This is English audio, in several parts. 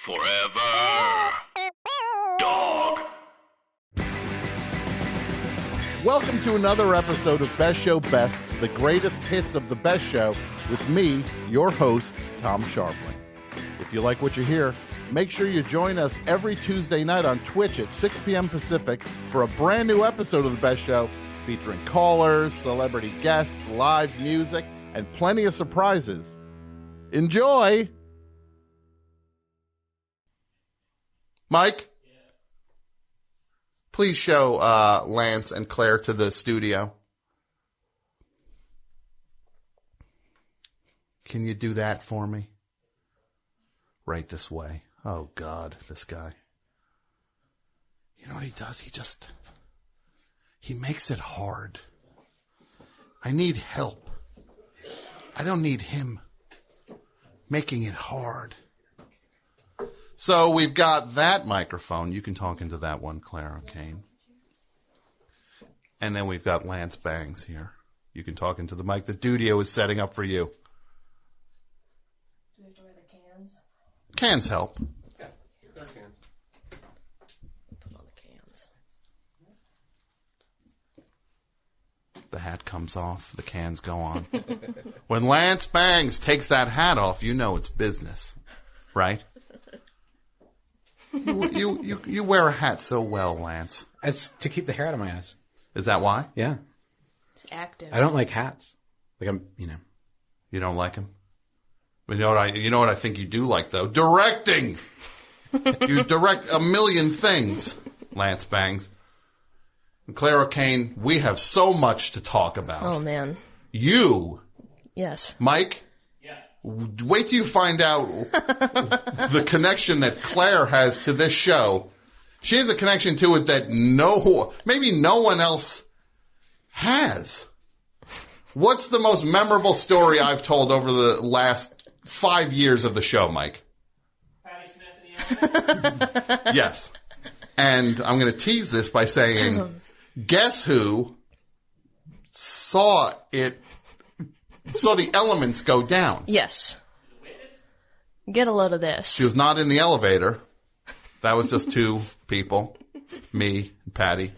Forever. Dog. Welcome to another episode of Best Show Bests, the greatest hits of the Best Show, with me, your host, Tom Scharpling. If you like what you hear, make sure you join us every Tuesday night on Twitch at 6 p.m. Pacific for a brand new episode of the Best Show featuring callers, celebrity guests, live music, and plenty of surprises. Enjoy! Mike? Please show Lance and Claire to the studio. Can you do that for me? Right this way. Oh, God, this guy. You know what he does? He makes it hard. I need help. I don't need him making it hard. So we've got that microphone. You can talk into that one, Claire O'Kane. And then we've got Lance Bangs here. You can talk into the mic the Dudio is setting up for you. Do we have to wear the cans? Cans help. Yeah, there's cans. Put on the cans. The hat comes off. The cans go on. When Lance Bangs takes that hat off, you know it's business. Right? You wear a hat so well, Lance. It's to keep the hair out of my ass. Is that why? Yeah. It's active. I don't like hats. Like You don't like him? You know what I think you do like, though? Directing! You direct a million things, Lance Bangs. And Clare O'Kane, we have so much to talk about. Oh, man. You, Yes. Mike, wait till you find out the connection that Claire has to this show. She has a connection to it that maybe no one else has. What's the most memorable story I've told over the last 5 years of the show, Mike? Patty Smith in the elevator? Yes. And I'm going to tease this by saying, guess who saw the elements go down? Yes. Get a load of this. She was not in the elevator. That was just two people, me and Patty.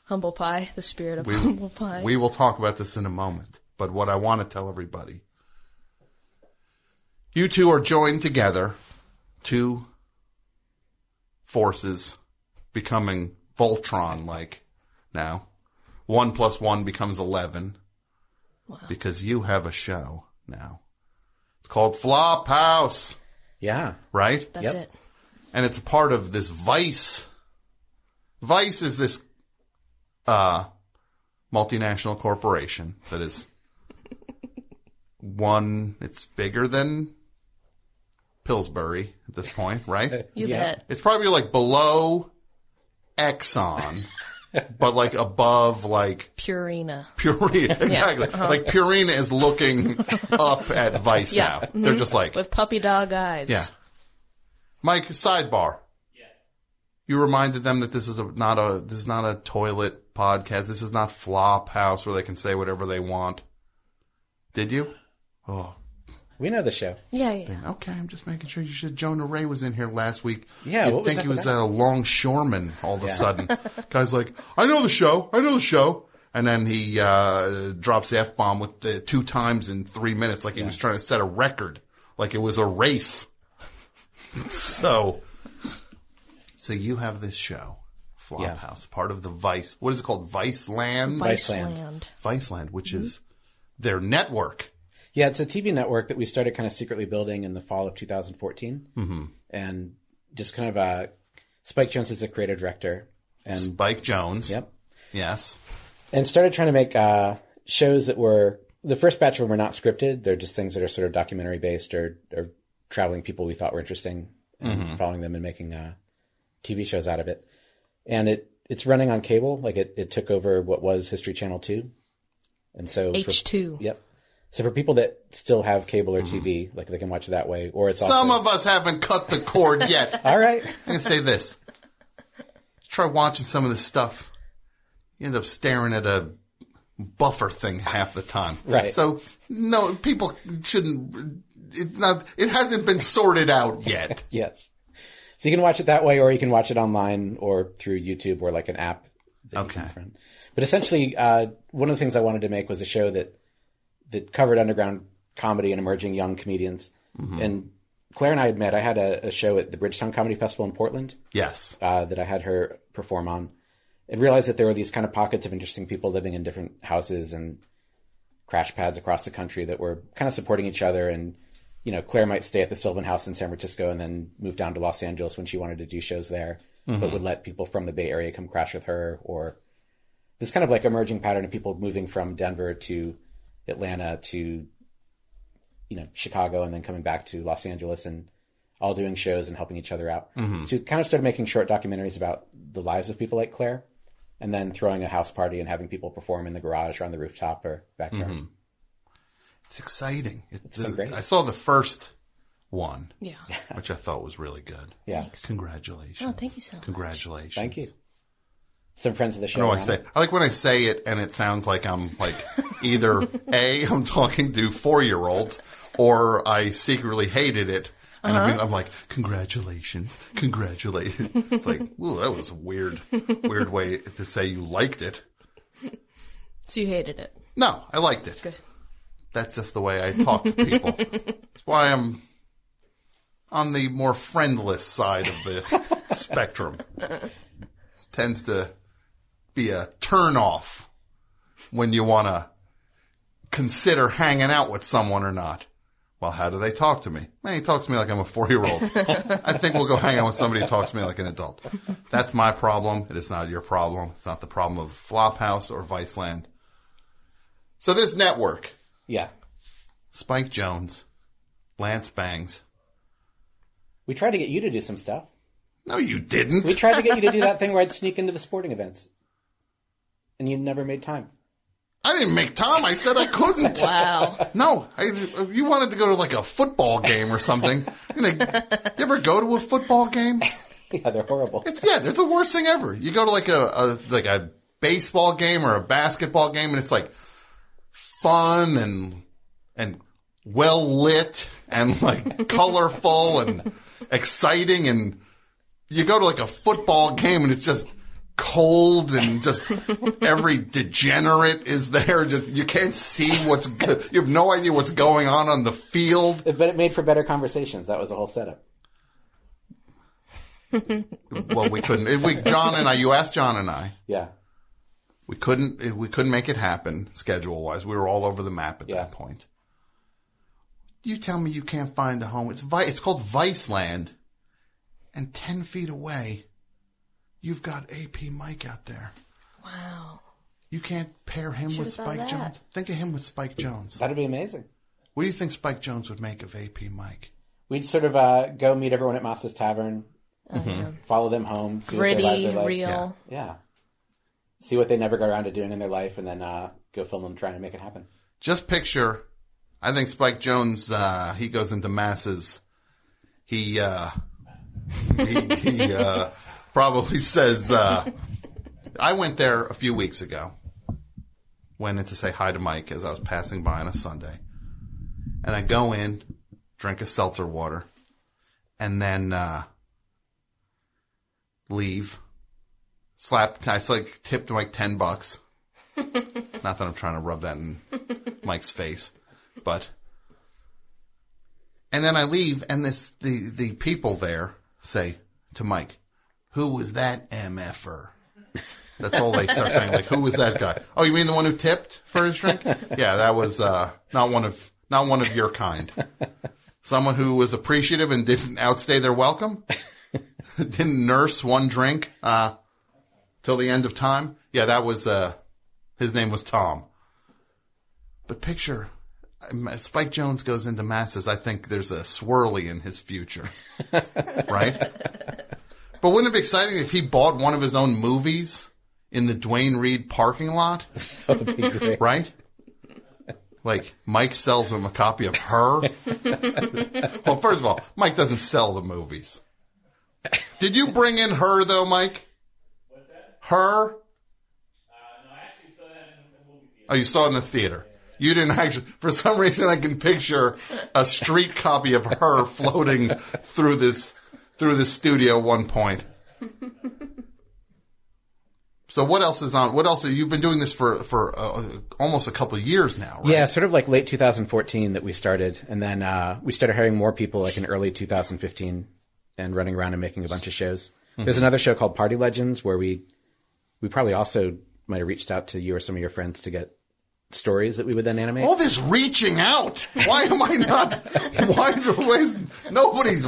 Humble pie, the spirit of humble pie. We will talk about this in a moment. But what I want to tell everybody, you two are joined together, two forces becoming Voltron-like now. 1 + 1 becomes 11. Wow. Because you have a show now. It's called Flophouse. Yeah. Right? That's it. And it's a part of this Vice. Vice is this multinational corporation that is it's bigger than Pillsbury at this point, right? You bet. It's probably like below Exxon, but like above like Purina. Exactly. Like Purina is looking up at Vice now. Mm-hmm. They're just like, with puppy dog eyes. yeah. Mike, sidebar. Yeah. You reminded them that this is not a toilet podcast. This is not Flophouse where they can say whatever they want. Did you? Oh. We know the show. Yeah. Okay, I'm just making sure. You said Jonah Ray was in here last week. Yeah, You'd what was think up he with was that? a longshoreman all of a sudden. Guy's like, I know the show. And then he drops the F-bomb with the 2 times in 3 minutes like he was trying to set a record. Like it was a race. So you have this show, Flophouse, part of the Vice. What is it called? Viceland? Viceland, which is their network. Yeah, it's a TV network that we started kind of secretly building in the fall of 2014. Mm-hmm. And just kind of Spike Jonze is the creative director. And Spike Jonze. Yep. Yes. And started trying to make shows that were, the first batch of them were not scripted. They're just things that are sort of documentary based or traveling people we thought were interesting and following them and making TV shows out of it. And it's running on cable. Like it took over what was History Channel 2. And so H2. Yep. So for people that still have cable or TV, like they can watch it that way, or it's Some of us haven't cut the cord yet. All right. I'm going to say this. Try watching some of this stuff. You end up staring at a buffer thing half the time. Right. So, no, people shouldn't it hasn't been sorted out yet. Yes. So you can watch it that way, or you can watch it online or through YouTube or like an app that you can run. But essentially, one of the things I wanted to make was a show that covered underground comedy and emerging young comedians. Mm-hmm. And Claire and I had met. I had a show at the Bridgetown Comedy Festival in Portland. Yes. That I had her perform on. And realized that there were these kind of pockets of interesting people living in different houses and crash pads across the country that were kind of supporting each other. And, you know, Claire might stay at the Sylvan House in San Francisco and then move down to Los Angeles when she wanted to do shows there, but would let people from the Bay Area come crash with her. Or this kind of like emerging pattern of people moving from Denver to Atlanta to, you know, Chicago and then coming back to Los Angeles and all doing shows and helping each other out. Mm-hmm. So we kind of started making short documentaries about the lives of people like Claire. And then throwing a house party and having people perform in the garage or on the rooftop or backyard. Mm-hmm. It's exciting. It's been great. I saw the first one, Yeah. which I thought was really good. Yeah. Thanks. Congratulations. Oh, thank you so much. Congratulations. Thank you. Some friends of the show. I know I say. I like when I say it and it sounds like I'm like either A, I'm talking to 4-year-olds, or I secretly hated it. And I'm like, congratulations. It's like, ooh, that was a weird way to say you liked it. So you hated it? No, I liked it. Good. That's just the way I talk to people. That's why I'm on the more friendless side of the spectrum. Tends to be a turn off when you want to consider hanging out with someone or not. Well, how do they talk to me? Man, he talks to me like I'm a 4-year-old. I think we'll go hang out with somebody who talks to me like an adult. That's my problem. It is not your problem. It's not the problem of Flophouse or Viceland. So this network. Yeah. Spike Jonze. Lance Bangs. We tried to get you to do some stuff. No, you didn't. We tried to get you to do that thing where I'd sneak into the sporting events. And you never made time. I didn't make time. I said I couldn't. Wow. No, you wanted to go to like a football game or something. You ever go to a football game? Yeah, they're horrible. They're the worst thing ever. You go to like a baseball game or a basketball game, and it's like fun and well lit and like colorful and exciting, and you go to like a football game and it's just cold and just every degenerate is there. Just you can't see what's good. You have no idea what's going on the field. But it made for better conversations. That was the whole setup. Well, we couldn't. You asked John and I. Yeah. We couldn't make it happen schedule wise. We were all over the map at that point. You tell me you can't find a home. It's called Viceland, and 10 feet away, you've got AP Mike out there. Wow. You can't pair him with Spike Jonze. Think of him with Spike Jonze. That'd be amazing. What do you think Spike Jonze would make of AP Mike? We'd sort of go meet everyone at Masa's Tavern, follow them home, see Gritty, what their lives are like. real. Yeah. See what they never got around to doing in their life, and then go film them trying to make it happen. Just picture, I think Spike Jonze, he goes into Masses. He probably says, I went there a few weeks ago. Went in to say hi to Mike as I was passing by on a Sunday. And I go in, drink a seltzer water, and then leave. I tipped Mike $10. Not that I'm trying to rub that in Mike's face, but. And then I leave, and the people there say to Mike, "Who was that MFer?" That's all they start saying. Like, who was that guy? Oh, you mean the one who tipped for his drink? Yeah, that was not one of your kind. Someone who was appreciative and didn't outstay their welcome. Didn't nurse one drink till the end of time. Yeah, that was his name was Tom. But picture. Spike Jonze goes into Masses. I think there's a swirly in his future. Right? But wouldn't it be exciting if he bought one of his own movies in the Duane Reade parking lot? That would be great. Right? Like, Mike sells him a copy of Her. Well, first of all, Mike doesn't sell the movies. Did you bring in Her, though, Mike? What's that? Her? No, I actually saw that in the movie theater. Oh, you saw it in the theater. You didn't actually, for some reason I can picture a street copy of her floating through this studio at one point. So what else is on? What else? You've been doing this for almost a couple of years now, right? Yeah, sort of like late 2014 that we started. And then we started hiring more people like in early 2015 and running around and making a bunch of shows. Mm-hmm. There's another show called Party Legends where we probably also might have reached out to you or some of your friends to get stories that we would then animate. All this reaching out. Why am I not? Why is nobody's?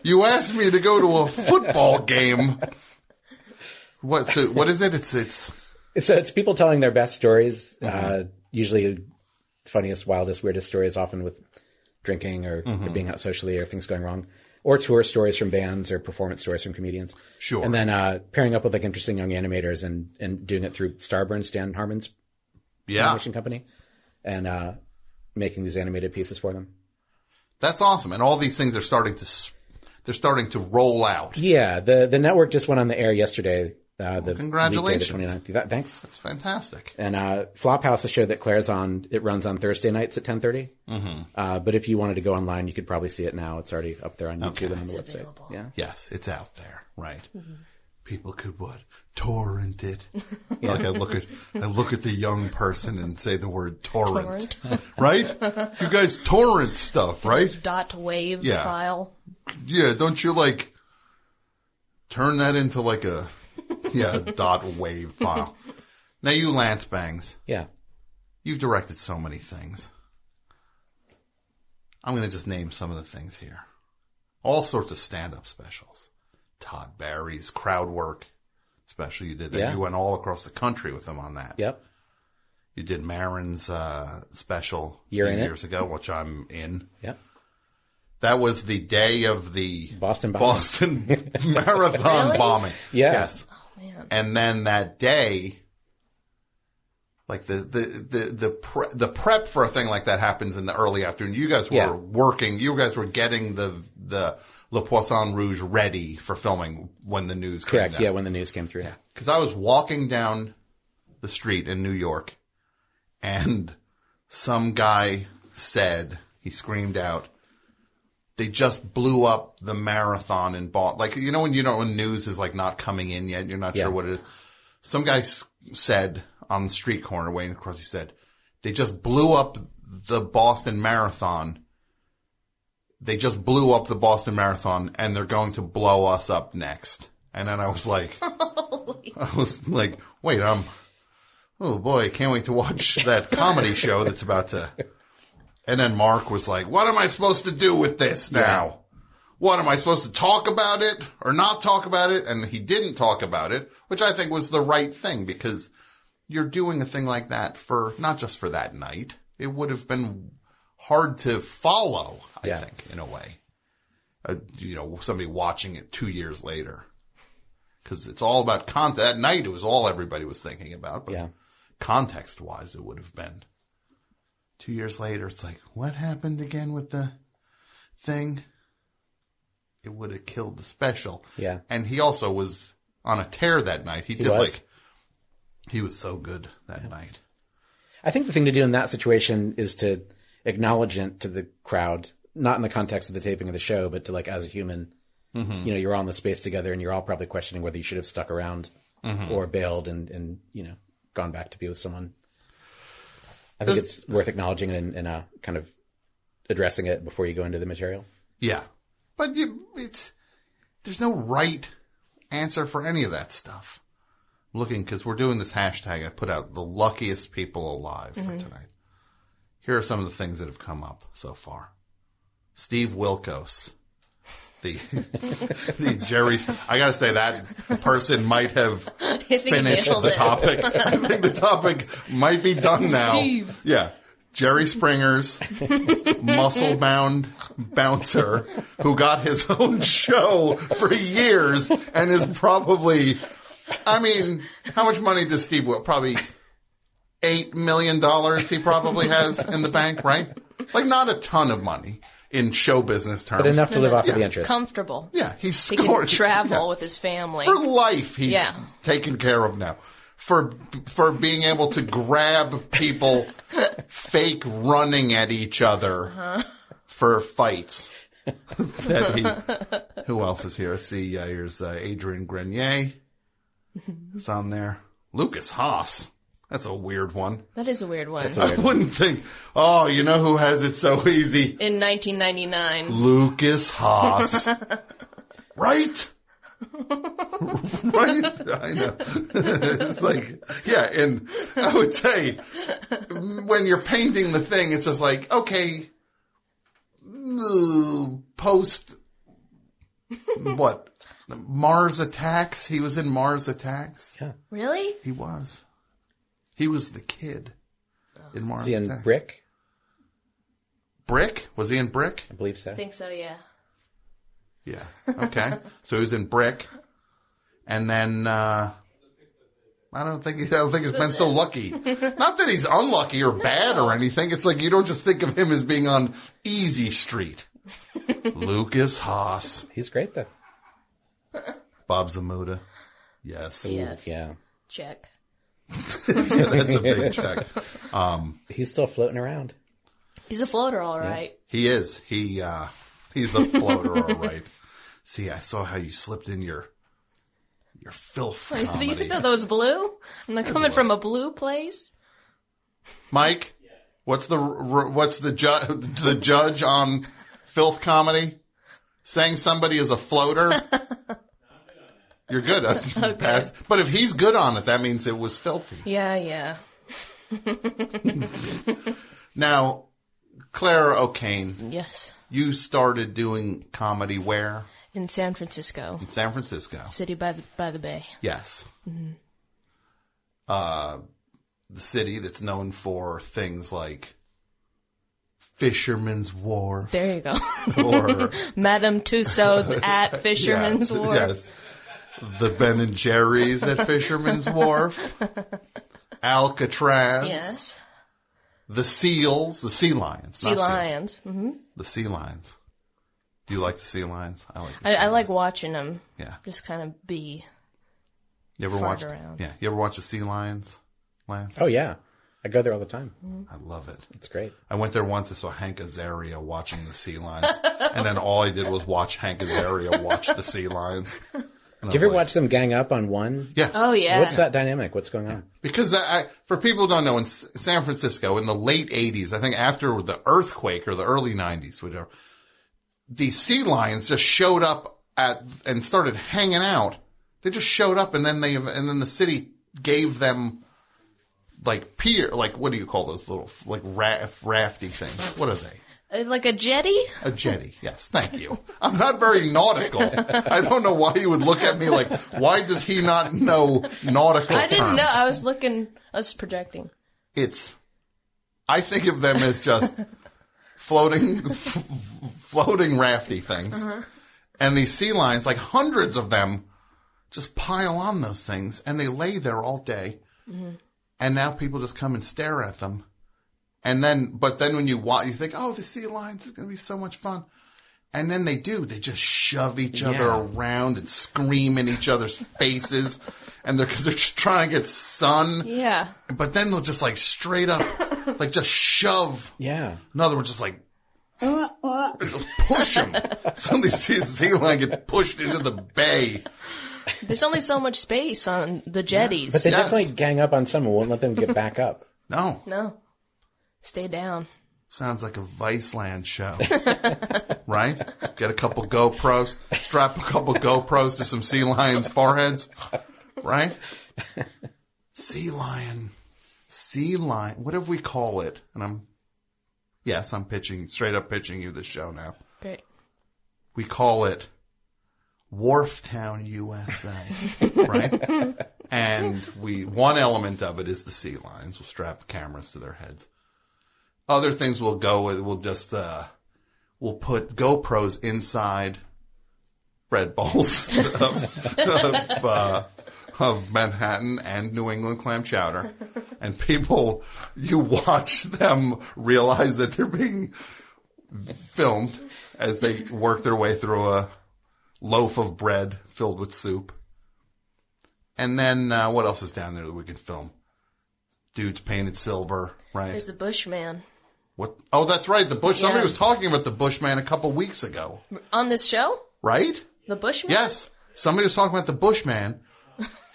You asked me to go to a football game. What? So what is it? It's people telling their best stories. Usually, funniest, wildest, weirdest stories, often with drinking or being out socially or things going wrong, or tour stories from bands or performance stories from comedians. Sure. And then pairing up with like interesting young animators and doing it through Starburns, Dan Harmon's animation company, and making these animated pieces for them. That's awesome. And all these things are starting to roll out. Yeah, the network just went on the air yesterday. Congratulations. The 29th. Thanks. That's fantastic. And Flophouse, a show that Claire's on, it runs on Thursday nights at 10:30. Mm-hmm. But if you wanted to go online, you could probably see it now. It's already up there on YouTube and on the website. Available. Yeah. Yes, it's out there. Right. Mm-hmm. People could torrent it. Yeah. Like I look at the young person and say the word torrent. Right? You guys torrent stuff, right? .wav file. Yeah, don't you like turn that into like a .wav file. Now you Lance Bangs. Yeah. You've directed so many things. I'm going to just name some of the things here. All sorts of stand-up specials. Todd Barry's crowd work special. You did that. Yeah. You went all across the country with him on that. Yep. You did Marin's special a few years ago, which I'm in. Yep. That was the day of the Boston Marathon Really? bombing. Yeah. Yes. Oh, man. And then that day, like the prep for a thing like that happens in the early afternoon. You guys were working. You guys were getting the Le Poisson Rouge ready for filming when the news came Correct. down. Yeah, when the news came through. Yeah. Because I was walking down the street in New York, and some guy said, he screamed out, they just blew up the marathon in Boston. Like, when news is like not coming in yet, you're not sure what it is. Some guy said on the street corner waiting across, he said, they just blew up the Boston Marathon. They just blew up the Boston Marathon and they're going to blow us up next. And then I was like, wait, oh boy, can't wait to watch that comedy show that's about to. And then Mark was like, what am I supposed to do with this now? Yeah. What am I supposed to talk about it or not talk about it? And he didn't talk about it, which I think was the right thing because you're doing a thing like that for not just for that night. It would have been hard to follow, I think, in a way. Somebody watching it 2 years later. Because it's all about content. That night, it was all everybody was thinking about. But context-wise, it would have been. 2 years later, it's like, what happened again with the thing? It would have killed the special. Yeah. And he also was on a tear that night. He was so good that night. I think the thing to do in that situation is to acknowledge it to the crowd, not in the context of the taping of the show, but to like as a human, you're all in the space together and you're all probably questioning whether you should have stuck around or bailed and gone back to be with someone. I think it's worth acknowledging and kind of addressing it before you go into the material. Yeah. But there's no right answer for any of that stuff. I'm looking, because we're doing this hashtag, I put out the luckiest people alive for tonight. Here are some of the things that have come up so far. Steve Wilkos. The Jerry, I gotta say that person might have finished the topic. I think the topic might be done now. Steve. Yeah. Jerry Springer's muscle-bound bouncer who got his own show for years and is probably, how much money does Steve Will? Probably $8 million he probably has in the bank, right? Like not a ton of money in show business terms. But enough to live off of the interest. Comfortable. Yeah, he can travel with his family. For life, he's taken care of now. for being able to grab people fake running at each other for fights. Who else is here? See, here's Adrian Grenier. It's on there. Lucas Haas. That's a weird one. That is a weird one. I wouldn't think, oh, you know who has it so easy? In 1999. Lucas Haas. Right? Right? I know. It's like, yeah, and I would say, when you're painting the thing, it's just like, okay, post, what? Mars Attacks? He was in Mars Attacks? Yeah. Really? He was. He was the kid in Mars Is he in Attacks. Brick? Brick? Was he in Brick? I believe so. I think so, yeah. Yeah. Okay. So he was in Brick. And then, I don't think he's been so lucky. Not that he's unlucky or bad or anything. It's like you don't just think of him as being on Easy Street. Lucas Haas. He's great, though. Bob Zamuda. Yes. Yes. Yeah. Check. That's a big check. He's still floating around. He's a floater, all right. He is. He's a floater, all right. See, I saw how you slipped in your filth comedy. You thought that was blue? I'm not coming from a blue place. Mike, what's the judge on filth comedy? Saying somebody is a floater? You're good. Okay. But if he's good on it, that means it was filthy. Yeah. Now, Claire O'Kane, Yes. you started doing comedy where? In San Francisco. In San Francisco. City by the bay. Yes. Mm-hmm. The city that's known for things like Fisherman's Wharf. There you go. Or Madame Tussauds at Fisherman's Wharf. Yes. The Ben & Jerry's at Fisherman's Wharf. Alcatraz. Yes. The Seals. The Sea Lions. Sea lions. Mm-hmm. The Sea Lions. Do you like the Sea Lions? I like the I Sea like watching them. Yeah. Just kind of be. You ever fart watch? around. Yeah. You ever watch the Sea Lions, Lance? Oh, yeah. I go there all the time. I love it. It's great. I went there once. I saw Hank Azaria watching the Sea Lions, and then all I did was watch Hank Azaria watch the Sea Lions. Do you ever watch them gang up on one? Yeah. Oh, yeah. What's that dynamic? What's going on? Because for people who don't know, in San Francisco in the late 80s, I think after the earthquake or the early 90s, whatever, the Sea Lions just showed up and started hanging out. They just showed up, and then the city gave them like what do you call those little like rafty things? What are they? Like a jetty? A jetty, yes. Thank you. I'm not very nautical. I don't know why you would look at me like, why does he not know nautical I didn't terms? know. I was projecting. I think of them as just floating rafty things. Uh-huh. And these sea lions, like hundreds of them, just pile on those things and they lay there all day. Mm-hmm. And now people just come and stare at them. But then when you watch, you think, oh, the sea lions is going to be so much fun. And then they just shove each other around and scream in each other's faces. And cause they're just trying to get sun. Yeah. But then they'll just like straight up, like just shove. Yeah. In other words, just like, just push them. Suddenly see a sea lion get pushed into the bay. There's only so much space on the jetties. But they definitely gang up on someone, won't let them get back up. No. Stay down. Sounds like a Viceland show. Right? Get a couple GoPros, strap a couple GoPros to some sea lions' foreheads. Right? Sea lion. What if we call it? And I'm straight up pitching you this show now. Great. We call it Wharftown, USA. Right? And one element of it is the sea lions. We'll strap cameras to their heads. Other things we'll put GoPros inside bread bowls of Manhattan and New England clam chowder. And people, you watch them realize that they're being filmed as they work their way through a loaf of bread filled with soup. And then, what else is down there that we can film? Dudes painted silver, right? There's the Bushman. What? Oh, that's right. The Bush. Somebody Yeah. was talking about the Bushman a couple weeks ago. On this show? Right? The Bushman? Yes. Somebody was talking about the Bushman.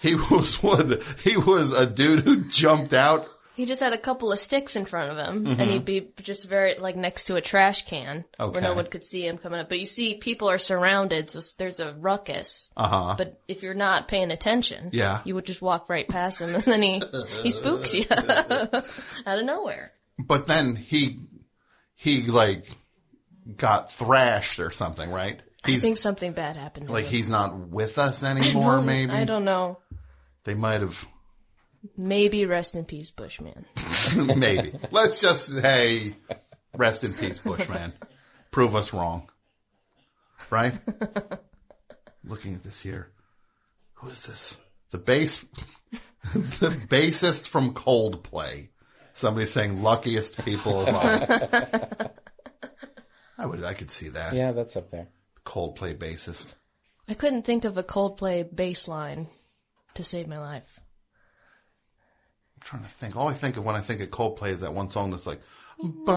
He was what? He was a dude who jumped out. He just had a couple of sticks in front of him, and he'd be just very, like, next to a trash can, where no one could see him coming up. But you see, people are surrounded, so there's a ruckus. But if you're not paying attention, you would just walk right past him, and then he spooks you out of nowhere. But then he like got thrashed or something, right? I think something bad happened to like him. he's not with us anymore. Maybe I don't know. They might have. Maybe rest in peace, Bushman. Maybe. Let's just say, rest in peace, Bushman. Prove us wrong. Right? Looking at this here. Who is this? The bassist from Coldplay. Somebody's saying luckiest people alive. I could see that. Yeah, that's up there. Coldplay bassist. I couldn't think of a Coldplay bass line to save my life. I'm trying to think. All I think of when I think of Coldplay is that one song that's like, Maybe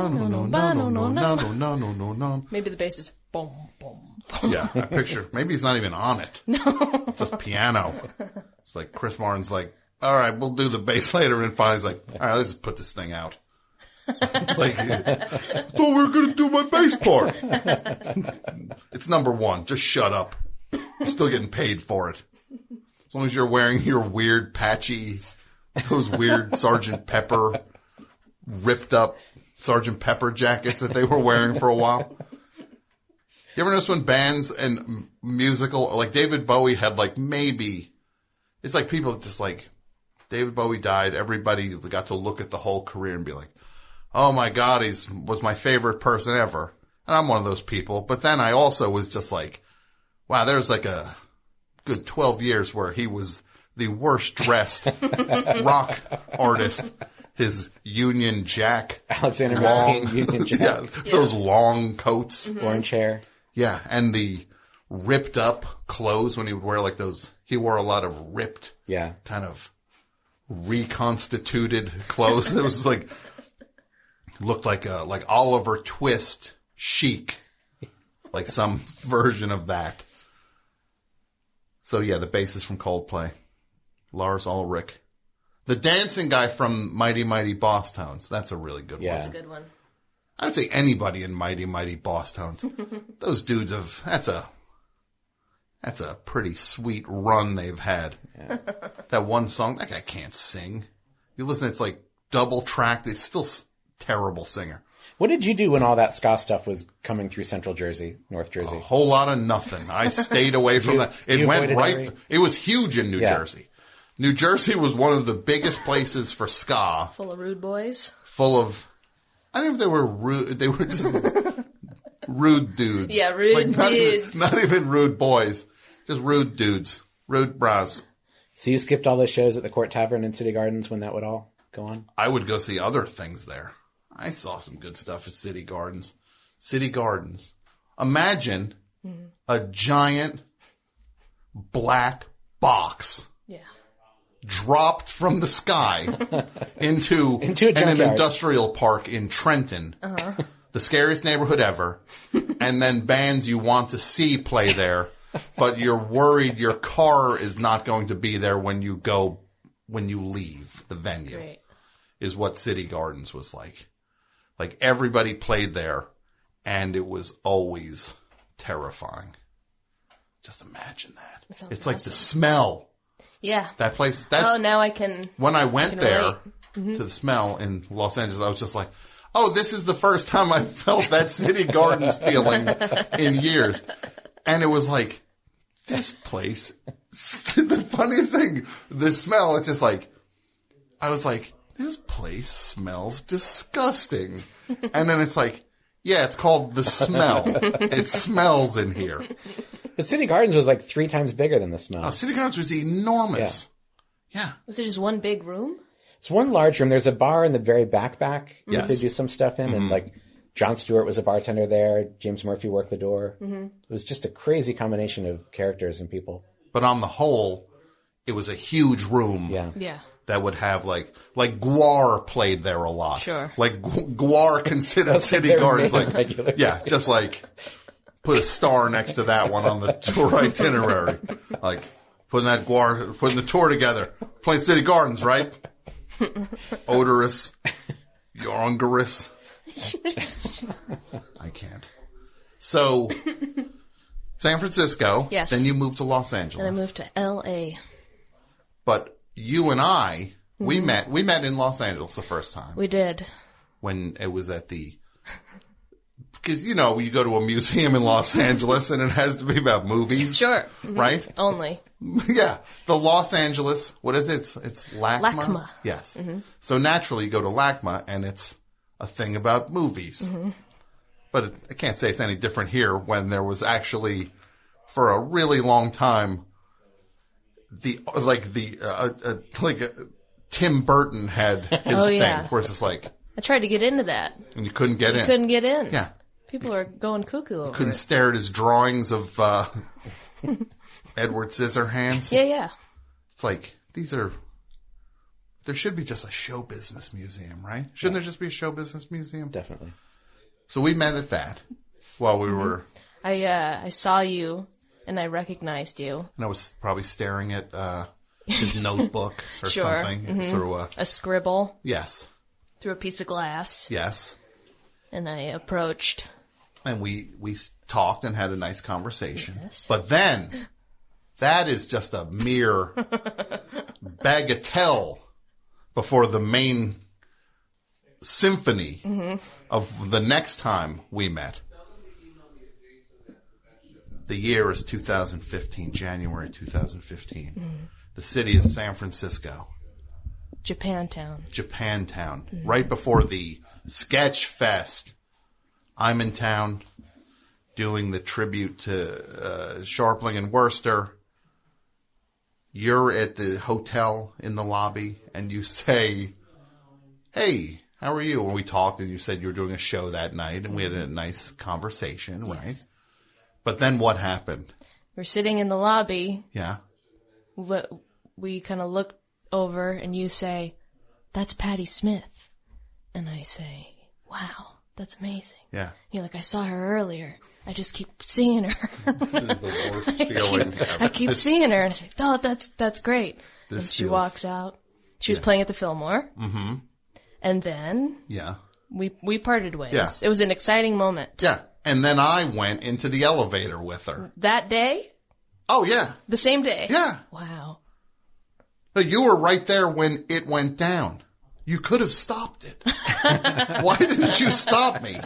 the bass is boom, boom, boom. yeah, I picture. Maybe he's not even on it. No. It's just piano. It's like Chris Martin's like, all right, we'll do the bass later. And finally he's like, all right, let's just put this thing out. Like, thought we were going to do my bass part. It's number one. Just shut up. You're still getting paid for it. As long as you're wearing your weird patchy, those weird Sgt. Pepper, ripped up Sgt. Pepper jackets that they were wearing for a while. You ever notice when bands and musical, like David Bowie had like maybe, it's like people just like, David Bowie died, everybody got to look at the whole career and be like, oh my God, was my favorite person ever. And I'm one of those people. But then I also was just like, wow, there's like a good 12 years where he was the worst dressed rock artist. His Union Jack. Alexander long, McQueen, Union Jack. Those long coats. Mm-hmm. Orange hair. Yeah, and the ripped up clothes when he would wear like those. He wore a lot of ripped, kind of reconstituted clothes. It was like, looked like Oliver Twist chic. Like some version of that. So yeah, the bassist from Coldplay. Lars Ulrich. The dancing guy from Mighty Mighty Boss Tones. That's a really good one. That's a good one. I would say anybody in Mighty Mighty Boss Tones. Those dudes that's a pretty sweet run they've had. Yeah. That one song, that guy can't sing. You listen, it's like double tracked. He's still terrible singer. What did you do when all that ska stuff was coming through Central Jersey, North Jersey? A whole lot of nothing. I stayed away from that. It went right. It was huge in New Jersey. New Jersey was one of the biggest places for ska. Full of rude boys. Full of, I don't know if they were rude. They were just rude dudes. Yeah, rude dudes. Not even rude boys. Just rude dudes. Rude bras. So you skipped all those shows at the Court Tavern in City Gardens when that would all go on? I would go see other things there. I saw some good stuff at City Gardens. City Gardens. Imagine a giant black box. Yeah. Dropped from the sky into an industrial park in Trenton. Uh-huh. The scariest neighborhood ever. And then bands you want to see play there, but you're worried your car is not going to be there when you leave the venue. Right. Is what City Gardens was like. Like everybody played there and it was always terrifying. Just imagine that. It's awesome. Like the smell. Yeah. That place. Now I can. When I went there to the smell in Los Angeles, I was just like, oh, this is the first time I felt that City Gardens feeling in years. And it was like, this place, the funniest thing, the smell, it's just like, I was like, this place smells disgusting. And then it's like, yeah, it's called the smell. It smells in here. The City Gardens was like 3 times bigger than the smell. Oh, City Gardens was enormous. Yeah. Was it just one big room? It's one large room. There's a bar in the very back. Yes. They do some stuff in. And like Jon Stewart was a bartender there. James Murphy worked the door. Mm-hmm. It was just a crazy combination of characters and people. But on the whole, it was a huge room. Yeah. Yeah. That would have like Guar played there a lot. Sure. Like Guar considered City they were Gardens made like, regular. yeah, just like put a star next to that one on the tour itinerary. Like putting the tour together. Playing City Gardens, right? Odorous. Yongerous. I can't. So, San Francisco. Yes. Then you moved to Los Angeles. And I moved to L.A. But you and I, we met in Los Angeles the first time. We did. When it was at because you go to a museum in Los Angeles and it has to be about movies. Sure. Right? Only. Yeah. The Los Angeles, what is it? It's LACMA? LACMA. Yes. So naturally you go to LACMA and it's a thing about movies. But I can't say it's any different here when there was actually, for a really long time, Tim Burton had his thing, where it's just like, I tried to get into that. and you couldn't get in. Couldn't get in. Yeah. People are going cuckoo over Couldn't it. stare at his drawings of Edward Scissorhands. Yeah. It's like, there should be just a show business museum, right? Shouldn't there just be a show business museum? Definitely. So we met at that while we were, I saw you and I recognized you. and I was probably staring at his notebook or Sure. something through A scribble yes, through a piece of glass. yes. And I approached. And we talked and had a nice conversation. Yes. But then, that is just a mere bagatelle before the main symphony of the next time we met. The year is 2015, January 2015. The city is San Francisco. Japantown. Right before the Sketch Fest. I'm in town doing the tribute to Scharpling and Worcester. You're at the hotel in the lobby and you say, hey, how are you? And we talked and you said you were doing a show that night and we had a nice conversation, right? But then what happened? We're sitting in the lobby. Yeah. We kind of look over and you say, that's Patti Smith. And I say, wow, that's amazing. Yeah. You're like, I saw her earlier. I just keep seeing her. The worst feeling ever. I keep seeing her. And I say, oh, that's great. This And she feels- walks out. She was playing at the Fillmore. Mm-hmm. And then Yeah. we parted ways. Yeah. It was an exciting moment. Yeah. And then I went into the elevator with her. That day? Oh, yeah. The same day? Yeah. Wow. But you were right there when it went down. You could have stopped it. Why didn't you stop me?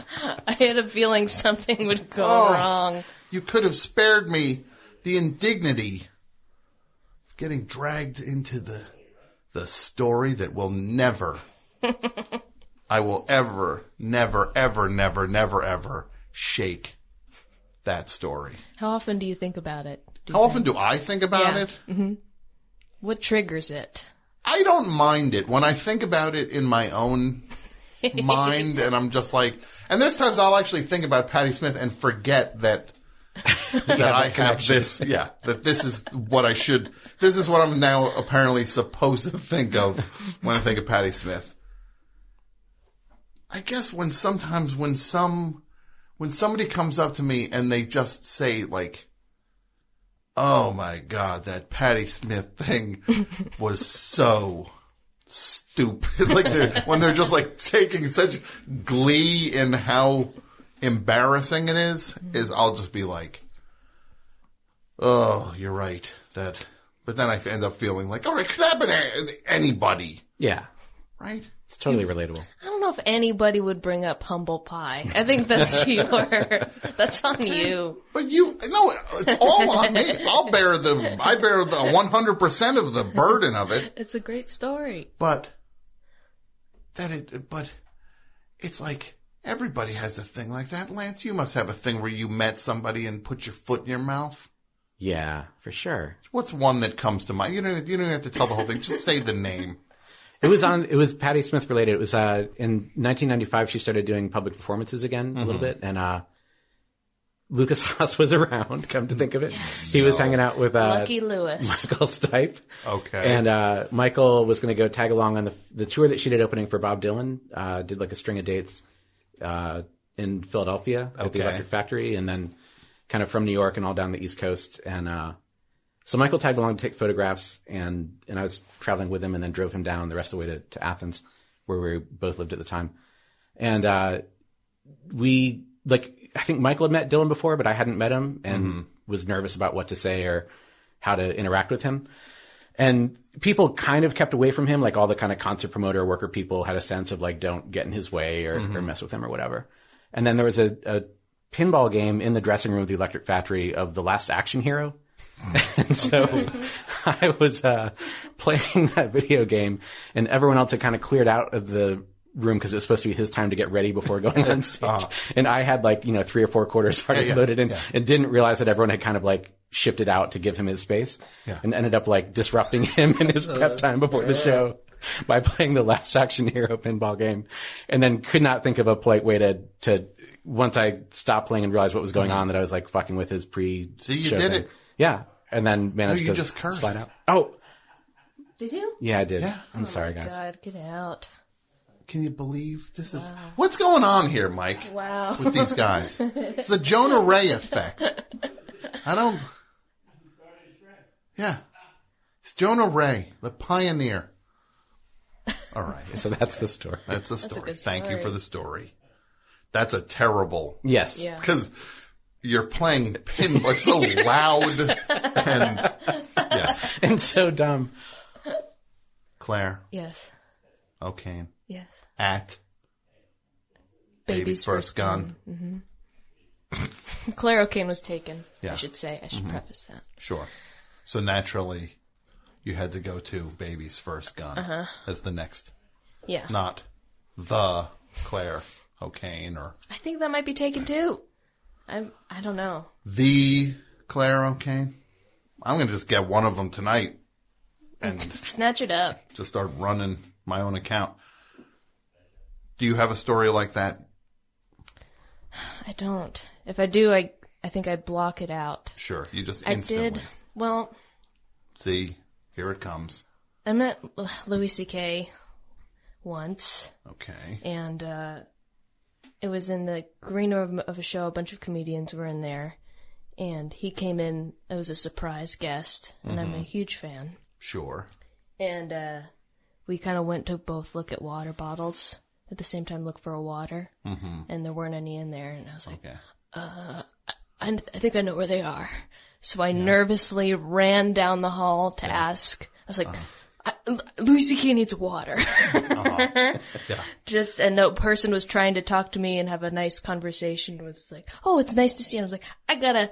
I had a feeling something would go wrong. You could have spared me the indignity of getting dragged into the story that will never, I will never shake that story. How often do you think about it? How often do I think about it? Mm-hmm. What triggers it? I don't mind it when I think about it in my own mind, and I'm just like, and there's times I'll actually think about Patti Smith and forget that I have this, that this is what this is what I'm now apparently supposed to think of when I think of Patti Smith. I guess when somebody comes up to me and they just say like, oh my God, that Patti Smith thing was so stupid. Like when they're just like taking such glee in how embarrassing it is I'll just be like, oh, you're right. But then I end up feeling like, all right, it could happen to anybody. Yeah. Right? It's totally relatable. I don't know if anybody would bring up humble pie. I think that's that's on you. But it's all on me. I bear the 100% of the burden of it. It's a great story. But it's like everybody has a thing like that. Lance, you must have a thing where you met somebody and put your foot in your mouth. Yeah, for sure. What's one that comes to mind? You don't have to tell the whole thing. Just say the name. It was Patti Smith related. It was, in 1995, she started doing public performances again a little bit. And, Lucas Haas was around, come to think of it. Yes. He was hanging out with Lucky Lewis. Michael Stipe. Okay. And Michael was going to go tag along on the tour that she did opening for Bob Dylan. Did like a string of dates in Philadelphia at the Electric Factory, and then kind of from New York and all down the East Coast. And so Michael tagged along to take photographs, and I was traveling with him and then drove him down the rest of the way to Athens, where we both lived at the time. And I think Michael had met Dylan before, but I hadn't met him and was nervous about what to say or how to interact with him. And people kind of kept away from him, like all the kind of concert promoter worker people had a sense of like, don't get in his way or mess with him or whatever. And then there was a pinball game in the dressing room of the Electric Factory of The Last Action Hero. And so I was playing that video game, and everyone else had kind of cleared out of the room because it was supposed to be his time to get ready before going on stage. And I had 3 or 4 quarters already loaded in and didn't realize that everyone had kind of shifted out to give him his space and ended up disrupting him in his prep time before the show by playing the Last Action Hero pinball game, and then could not think of a polite way to once I stopped playing and realized what was going on, that I was fucking with his pre-show. See, you did it. Yeah. And then managed to just cursed. Slide out. Oh. Did you? Yeah, I did. Yeah. I'm sorry, guys. God, get out. Can you believe this is what's going on here, Mike? Wow. With these guys. It's the Jonah Ray effect. Yeah. It's Jonah Ray, the pioneer. All right. So that's the story. That's the story. Good Thank you story. for the story. That's a terrible. Yes. Yeah. Because you're playing pinball. It's so loud and yes. And so dumb. Claire. Yes. Okay. Yes. At Baby's First Gun. Mm-hmm. Clare O'Kane was taken. Yeah. I should say. I should preface that. Sure. So naturally, you had to go to Baby's First Gun as the next. Yeah. Not the Claire O'Kane or. I think that might be taken too. I don't know. The Claire O'Kane? I'm going to just get one of them tonight and Snatch it up. just start running my own account. Do you have a story like that? I don't. If I do, I think I'd block it out. Sure. You just I instantly. did. Well, See, here it comes. I met Louis C.K. once, Okay. and it was in the green room of a show. A bunch of comedians were in there, and he came in. It was a surprise guest, and I'm a huge fan. Sure. And we kind of went to both look at water bottles at the same time, look for a water, and there weren't any in there. And I was like, Okay. I think I know where they are. So I nervously ran down the hall to ask. I was like, Louis C.K. needs water. Yeah. And no person was trying to talk to me and have a nice conversation. It was like, oh, it's nice to see you. And I was like, I gotta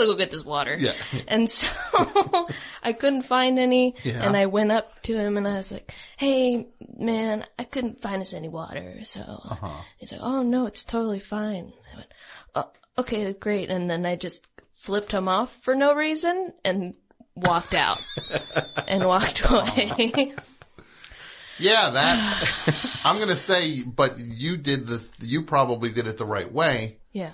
go get this water. Yeah. And so I couldn't find any. Yeah. And I went up to him and I was like, hey, man, I couldn't find us any water. So he's like, oh, no, it's totally fine. I went, oh, okay, great. And then I just flipped him off for no reason and walked out and walked away. Yeah, that, I'm going to say, but you probably did it the right way. Yeah.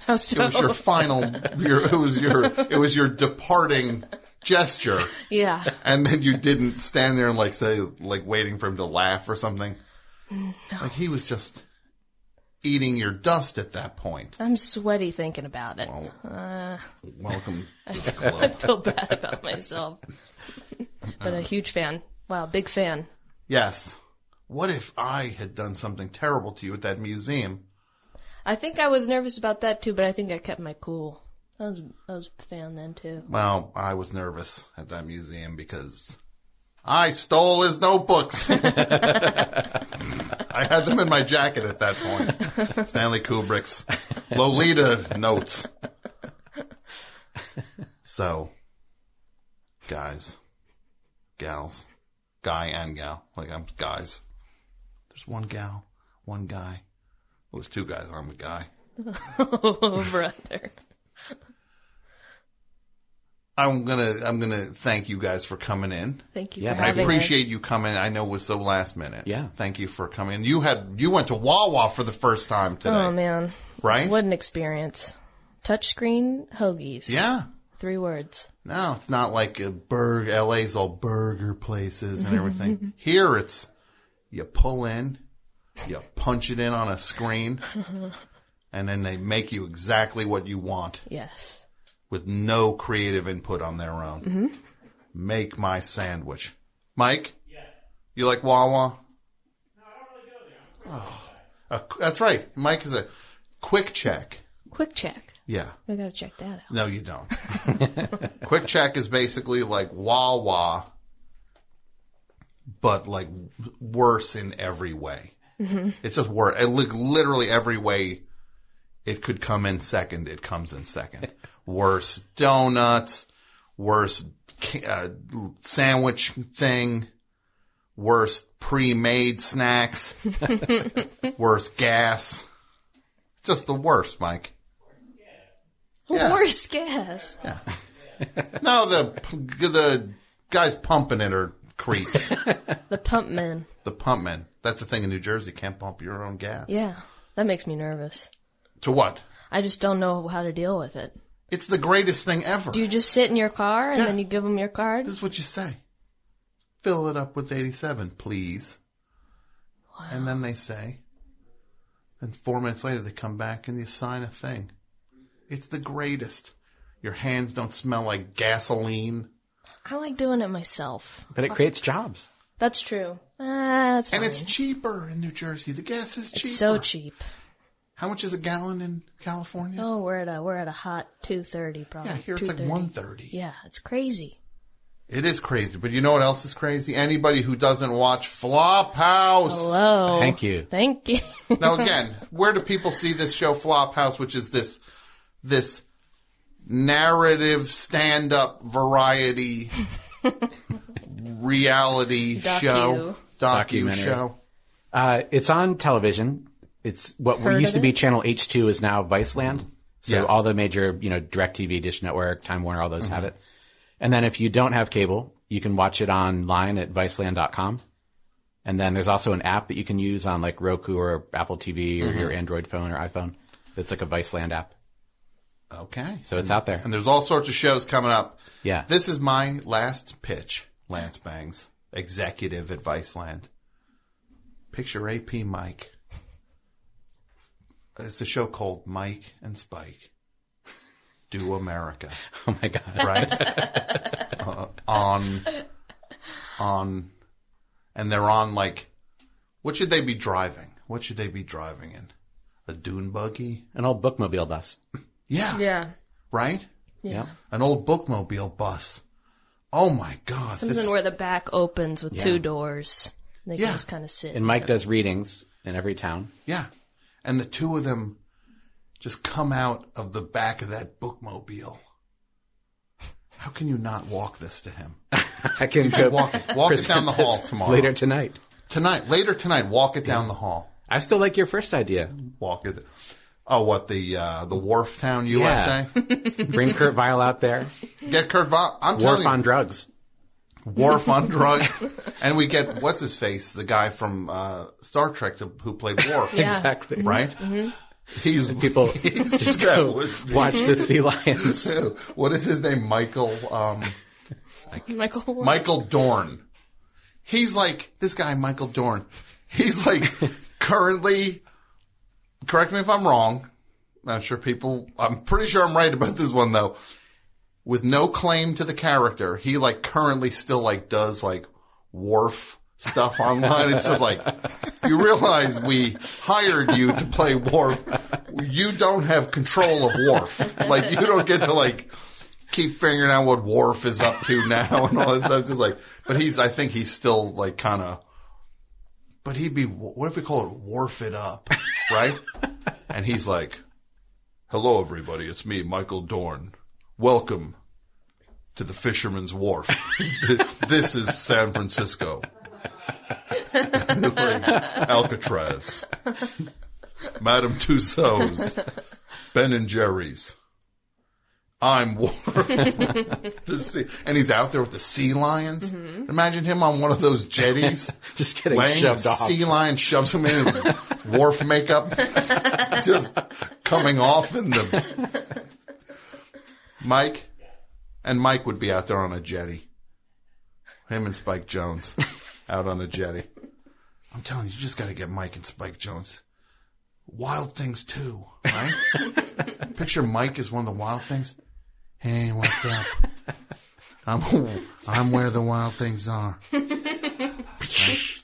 How so? It was your final, it was your departing gesture. Yeah. And then you didn't stand there and say, waiting for him to laugh or something. No. He was just eating your dust at that point. I'm sweaty thinking about it. Welcome to the club. I feel bad about myself. But a huge fan. Wow, big fan. Yes. What if I had done something terrible to you at that museum? I think I was nervous about that too, but I think I kept my cool. I was a fan then too. Well, I was nervous at that museum because I stole his notebooks. I had them in my jacket at that point. Stanley Kubrick's Lolita notes. So, guys, gals, guy and gal, I'm guys. There's one gal, one guy. Well, there's two guys. I'm a guy. Oh, brother. I'm gonna thank you guys for coming in. Thank you Yeah, for I having appreciate us. you coming. I know it was so last minute. Yeah. Thank you for coming. You went to Wawa for the first time today. Oh, man. Right? What an experience. Touchscreen hoagies. Yeah. 3 words. No, it's not like LA's all burger places and everything. Here it's, you pull in, you punch it in on a screen, and then they make you exactly what you want. Yes. With no creative input on their own. Mm-hmm. Make my sandwich. Mike? Yeah. You like Wawa? No, I don't really go there. That's right. Mike is a quick check. Quick check. Yeah. We gotta check that out. No, you don't. Quick check is basically like Wawa, but like worse in every way. Mm-hmm. It's just worse. Literally every way it could come in second, it comes in second. Worse donuts, worse sandwich thing, worse pre-made snacks, worse gas. Just the worst, Mike. Yeah. Worse gas. Yeah. No, the guys pumping it are creeps. The pump men. The pump men. That's the thing in New Jersey. Can't pump your own gas. Yeah. That makes me nervous. To what? I just don't know how to deal with it. It's the greatest thing ever. Do you just sit in your car and then you give them your card? This is what you say. Fill it up with 87, please. Wow. And then they say, then 4 minutes later they come back and you sign a thing. It's the greatest. Your hands don't smell like gasoline. I like doing it myself. But it creates jobs. That's true. That's fine. And it's cheaper in New Jersey. The gas is cheaper. It's so cheap. How much is a gallon in California? Oh, we're at a hot $2.30 probably. Yeah, here it's like $1.30. Yeah, it's crazy. It is crazy. But you know what else is crazy? Anybody who doesn't watch Flophouse. Hello. Thank you. Thank you. Now again, where do people see this show Flophouse, which is this narrative stand-up variety reality show, docu-show? It's on television. It's what used to be Channel H2 is now Viceland. So Yes. all the major, DirecTV, Dish Network, Time Warner, all those have it. And then if you don't have cable, you can watch it online at Viceland.com. And then there's also an app that you can use on like Roku or Apple TV or your Android phone or iPhone. It's like a Viceland app. Okay. So it's out there. And there's all sorts of shows coming up. Yeah. This is my last pitch, Lance Bangs, executive at Viceland. Picture AP Mike. It's a show called Mike and Spike Do America. Oh my God. Right? And they're on like, what should they be driving? What should they be driving in? A dune buggy? An old bookmobile bus. Yeah. Yeah. Right? Yeah. An old bookmobile bus. Oh my God. Something where the back opens with 2 doors. They can Yeah. just kind of sit. And Mike does readings in every town. Yeah. And the two of them just come out of the back of that bookmobile. How can you not walk this to him? I can go Walk it down the hall tomorrow. Later tonight. Later tonight, walk it down the hall. I still like your first idea. Walk it. Oh, what, the Wharf Town, USA? Bring Kurt Vile out there. Get Kurt Vile. I'm Wharf telling on you. drugs. Wharf on drugs. And we get, what's his face? The guy from Star Trek who played Wharf. Yeah. Exactly. Right? Mm-hmm. He's People just go watch the sea lions. What is his name? Michael Dorn. He's like, this guy, Michael Dorn. He's like currently, correct me if I'm wrong. I'm pretty sure I'm right about this one though. With no claim to the character, he like currently still like does like Wharf stuff online. It's just like, you realize we hired you to play Wharf. You don't have control of Wharf. Like you don't get to like keep figuring out what Wharf is up to now and all that stuff. Just like, but I think he's still like kind of, but he'd be, what if we call it Wharf It Up, right? And he's like, hello everybody, it's me, Michael Dorn. Welcome to the Fisherman's Wharf. This is San Francisco. Like Alcatraz. Madame Tussauds. Ben and Jerry's. I'm Wharf. And he's out there with the sea lions. Mm-hmm. Imagine him on one of those jetties. Just getting shoved off. Sea lion shoves him in his Wharf makeup. Just coming off in the Mike? And Mike would be out there on a jetty. Him and Spike Jones out on the jetty. I'm telling you, you just got to get Mike and Spike Jones. Wild Things 2, right? Picture Mike as one of the Wild Things. Hey, what's up? I'm where the wild things are. The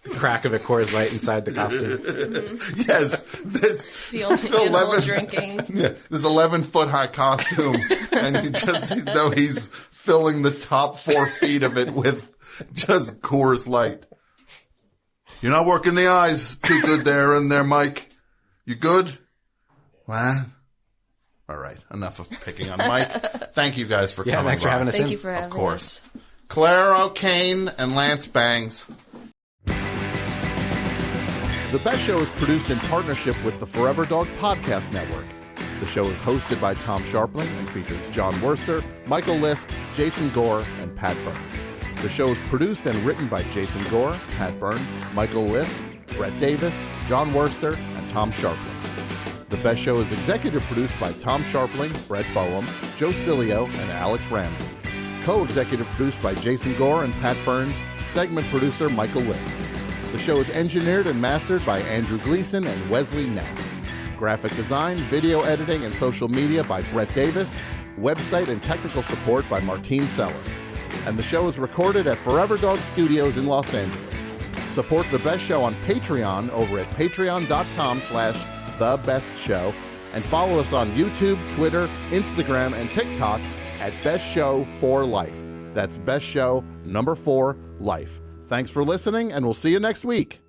crack of a Coors Light inside the costume. Yes. It's the only animal drinking. Yeah, this 11-foot high costume. And you just know he's filling the top 4 feet of it with just Coors Light. You're not working the eyes too good there, Mike. You good? What? All right, enough of picking on Mike. Thank you guys for coming thanks by. for having us in. Thank you for having us. Of course. Clare O'Kane and Lance Bangs. The Best Show is produced in partnership with the Forever Dog Podcast Network. The show is hosted by Tom Scharpling and features John Worster, Michael Lisk, Jason Gore, and Pat Byrne. The show is produced and written by Jason Gore, Pat Byrne, Michael Lisk, Brett Davis, John Worster, and Tom Scharpling. The Best Show is executive produced by Tom Scharpling, Brett Boehm, Joe Cilio, and Alex Ramsey. Co-executive produced by Jason Gore and Pat Byrne. Segment producer Michael Lisk. The show is engineered and mastered by Andrew Gleason and Wesley Knapp. Graphic design, video editing, and social media by Brett Davis. Website and technical support by Martine Sellis. And the show is recorded at Forever Dog Studios in Los Angeles. Support The Best Show on Patreon over at patreon.com/TheBestShow, and follow us on YouTube, Twitter, Instagram, and TikTok at Best Show 4 Life. That's Best Show number 4 Life. Thanks for listening, and we'll see you next week.